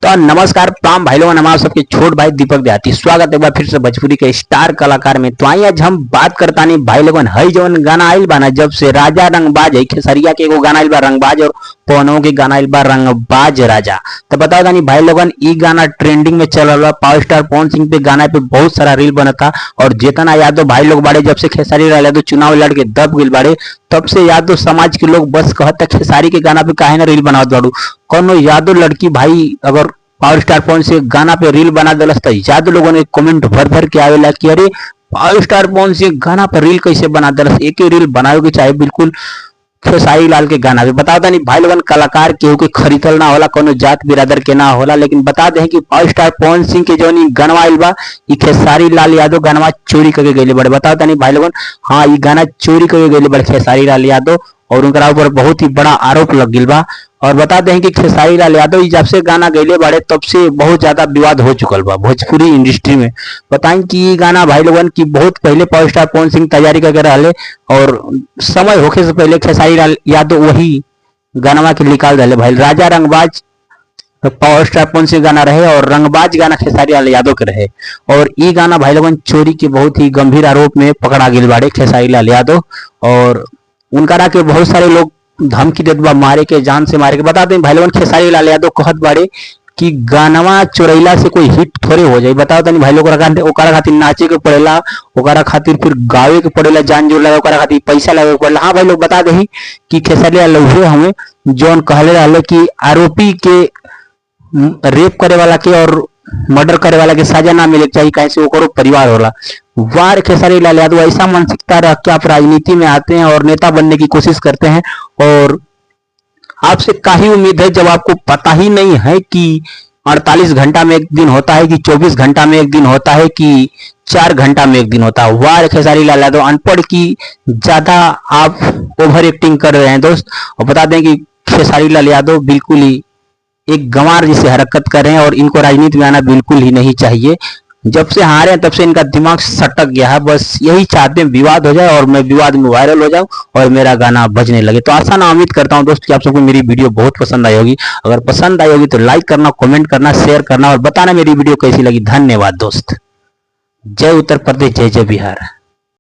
तो नमस्कार प्रणाम भाई लोगों, नमस्कार सबके छोट भाई दीपक देहाती स्वागत है एक बार फिर से भोजपुरी के स्टार कलाकार में। तो आई आज हम बात करता नहीं भाई लोगन हई जवन गाना आइल बा ना, जब से राजा रंगबाज है खेसरिया के एगो गाना आइल बा रंगबाज और पवनों के गाना आइल बा रंगबाज राजा। तो बताओ नहीं भाई लोगन ई गाना ट्रेंडिंग में चल रहा। पावर स्टार पवन सिंह पे गाना पे बहुत सारा रील बना था और जेतना यादव भाई लोग बाड़े जब से खेसारी लाल यादव चुनाव लड़ के दब गिल बाड़े तब से यादव समाज के लोग बस कहता खेसारी के गाना पे काहे ना रील बनावत बाड़ू। कोनो यादव लड़की भाई अगर पावर स्टार पवन सिंह गाना पे रील बना दिलस तो यादव लोगों ने कमेंट भर भर के आवेला कि अरे पावर स्टार पवन सिंह गाना पे रील कैसे बना दिलस, एक ही रील बनावे के चाहे बिल्कुल खेसारी लाल के गाना पे। बता नहीं भाई लोगन कलाकार केहू के खरीदल ना होला, कोनो जात बिरादर के ना होला, लेकिन बता दें कि पावर स्टार पवन सिंह के जौन गाना आइल बा ई खेसारी लाल यादव गाना चोरी करके गइले बड़े। बता नहीं भाई लोगन, हाँ ये गाना चोरी करके गइले बड़े खेसारी लाल यादव और उनका ऊपर बहुत ही बड़ा आरोप लग गिल बा। और बता दें कि खेसारी लाल यादव जब से गाना गैले बाड़े तब से बहुत ज्यादा विवाद हो चुकल बा भोजपुरी इंडस्ट्री में। बताएं कि ये गाना भाई लोगन की बहुत पहले पावर स्टार पवन सिंह तैयारी करके रहे और समय होके से पहले खेसारी लाल यादव वही गाना के निकाल दिले भाई। राजा रंगबाज पावर स्टार पवन सिंह गाना रहे और रंगबाज गाना खेसारी लाल यादव के रहे और ये गाना भाई लोगन चोरी के बहुत ही गंभीर आरोप में पकड़ा गिल बाड़े खेसारी लाल यादव और उनका के बहुत सारे लोग धमकी देत बा मारे के, जान से मारे के। बता दें भाई लोगन खेसारी लाल यादव कहत बाड़े कि गानवा चोरैला से कोई हिट थोड़े हो जाए। बताओ तनी भाई लोग ओकरा खातिर नाचे के पड़ेला, ओकरा खातिर फिर गावे के पड़ेला, जान जोड़ लगा ओकरा खातिर पैसा लगे पड़ेला। हाँ भाई लोग बता दे कि खेसारी लाल हुए हमें जौन कहले रहे कि आरोपी के रेप करे वाला के और मर्डर करे वाला के सजा ना मिले चाहिए, कैसे ओकरो परिवार होला। वार खेसारी लाल यादव ऐसा मानसिकता रख के आप राजनीति में आते हैं और नेता बनने की कोशिश करते हैं और आपसे काही उम्मीद है जब आपको पता ही नहीं है कि 48 घंटा में एक दिन होता है कि 24 घंटा में एक दिन होता है कि 4 घंटा में एक दिन होता है। वार खेसारी लाल यादव अनपढ़ की ज्यादा आप ओवर एक्टिंग कर रहे हैं दोस्त। और बता दें कि खेसारी लाल यादव बिल्कुल ही एक गंवार जैसे हरकत कर रहे हैं और इनको राजनीति में आना बिल्कुल ही नहीं चाहिए। जब से हारे हैं तब से इनका दिमाग सटक गया है, बस यही चाहते हैं विवाद हो जाए और मैं विवाद में वायरल हो जाऊं और मेरा गाना बजने लगे। तो आशा ना उम्मीद करता हूं दोस्त कि आप सबको मेरी वीडियो बहुत पसंद आई होगी। अगर पसंद आई होगी तो लाइक करना, कमेंट करना, शेयर करना और बताना मेरी वीडियो कैसी लगी। धन्यवाद दोस्त। जय उत्तर प्रदेश, जय जय बिहार।